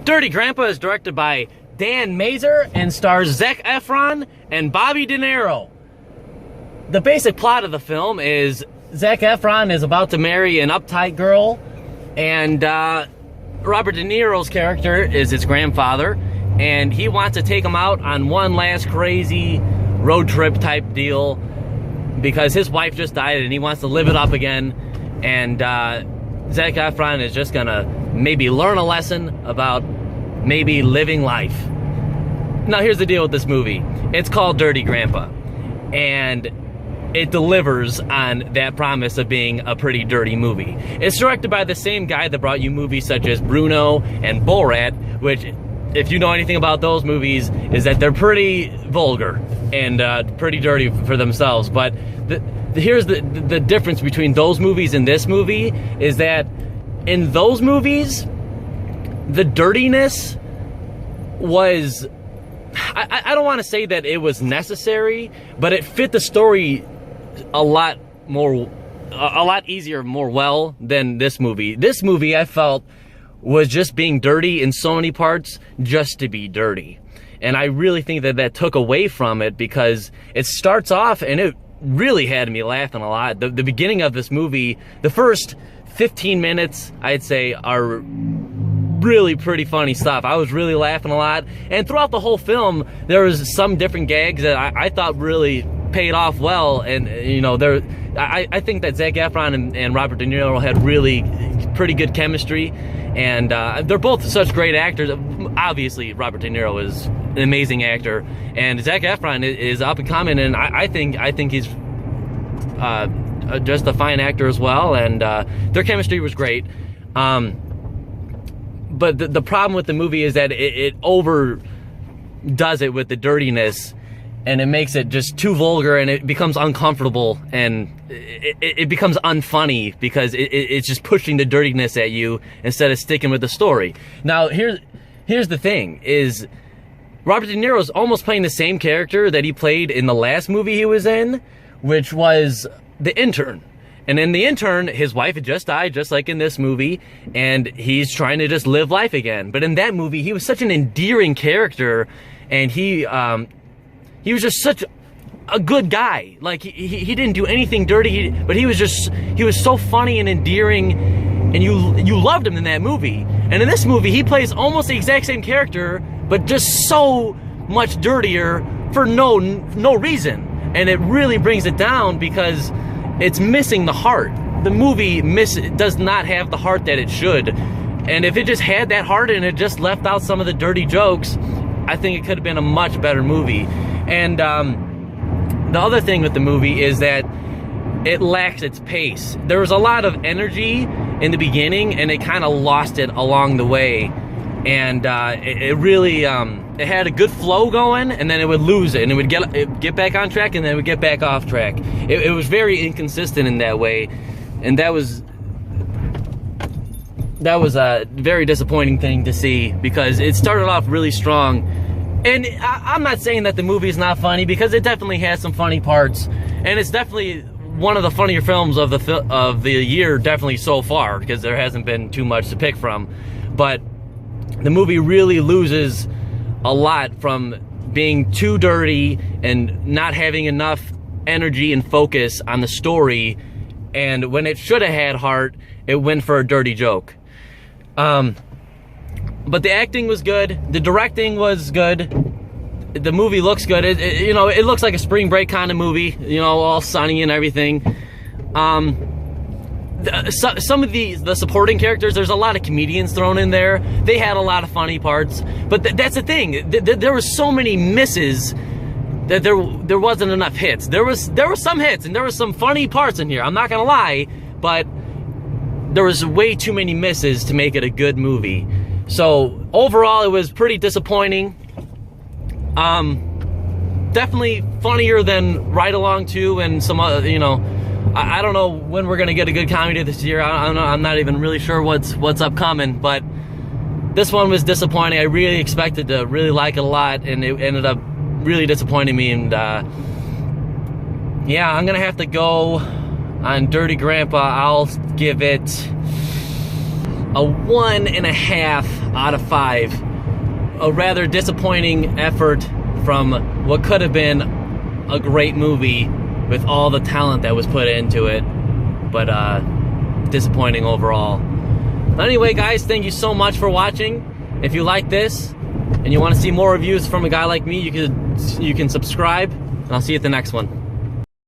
Dirty Grandpa is directed by Dan Mazer and stars Zac Efron and Bobby De Niro. The basic plot of the film is Zac Efron is about to marry an uptight girl, and Robert De Niro's character is his grandfather, and he wants to take him out on one last crazy road trip type deal because his wife just died and he wants to live it up again. And Zac Efron is just gonna maybe learn a lesson about maybe living life. Now here's the deal with this movie. It's called Dirty Grandpa, and it delivers on that promise of being a pretty dirty movie. It's directed by the same guy that brought you movies such as Bruno and Borat, which, if you know anything about those movies, is that they're pretty vulgar and pretty dirty for themselves. But here's the difference between those movies and this movie is that in those movies, the dirtiness was, I don't want to say that it was necessary, but it fit the story a lot easier, more well than this movie. This movie, I felt, was just being dirty in so many parts just to be dirty. And I really think that that took away from it because it starts off and it really had me laughing a lot. The beginning of this movie, the first 15 minutes, I'd say, are really pretty funny stuff. I was really laughing a lot. And throughout the whole film, there was some different gags that I thought really paid off well. And, you know, I think that Zac Efron and Robert De Niro had really pretty good chemistry. And they're both such great actors. Obviously, Robert De Niro is an amazing actor, and Zac Efron is up and coming, and I think he's just a fine actor as well. And their chemistry was great. But the problem with the movie is that it overdoes it with the dirtiness, and it makes it just too vulgar, and it becomes uncomfortable, and it becomes unfunny because it's just pushing the dirtiness at you instead of sticking with the story. Now, here's the thing, is Robert De Niro's almost playing the same character that he played in the last movie he was in, which was The Intern. And in The Intern, his wife had just died, just like in this movie, and he's trying to just live life again. But in that movie, he was such an endearing character, and he was just such a good guy. Like, he didn't do anything dirty, but he was so funny and endearing, and you loved him in that movie. And in this movie, he plays almost the exact same character, but just so much dirtier for no reason. And it really brings it down because it's missing the heart. The movie does not have the heart that it should. And if it just had that heart and it just left out some of the dirty jokes, I think it could have been a much better movie. And the other thing with the movie is that it lacks its pace. There was a lot of energy in the beginning, and it kind of lost it along the way. And it really, it had a good flow going, and then it would lose it, and it would get back on track, and then it would get back off track. It was very inconsistent in that way, and that was a very disappointing thing to see because it started off really strong. And I'm not saying that the movie is not funny, because it definitely has some funny parts, and it's definitely one of the funnier films of the year, definitely so far, because there hasn't been too much to pick from. But the movie really loses a lot from being too dirty and not having enough energy and focus on the story, and when it should have had heart, it went for a dirty joke. But the acting was good, the directing was good, the movie looks good. You know, it looks like a spring break kind of movie, you know, all sunny and everything. Some of the supporting characters, there's a lot of comedians thrown in there. They had a lot of funny parts, but that's the thing. There were so many misses that there wasn't enough hits. There was some hits and there was some funny parts in here, I'm not gonna lie, but there was way too many misses to make it a good movie. So overall, it was pretty disappointing. Definitely funnier than Ride Along 2 and some other, you know, I don't know when we're gonna get a good comedy this year. I'm not even really sure what's upcoming, but this one was disappointing. I really expected to really like it a lot, and it ended up really disappointing me. And yeah, I'm gonna have to go on Dirty Grandpa. I'll give it a 1.5 out of 5. A rather disappointing effort from what could have been a great movie with all the talent that was put into it, but disappointing overall. But anyway, guys, thank you so much for watching. If you like this and you want to see more reviews from a guy like me, you can subscribe, and I'll see you at the next one.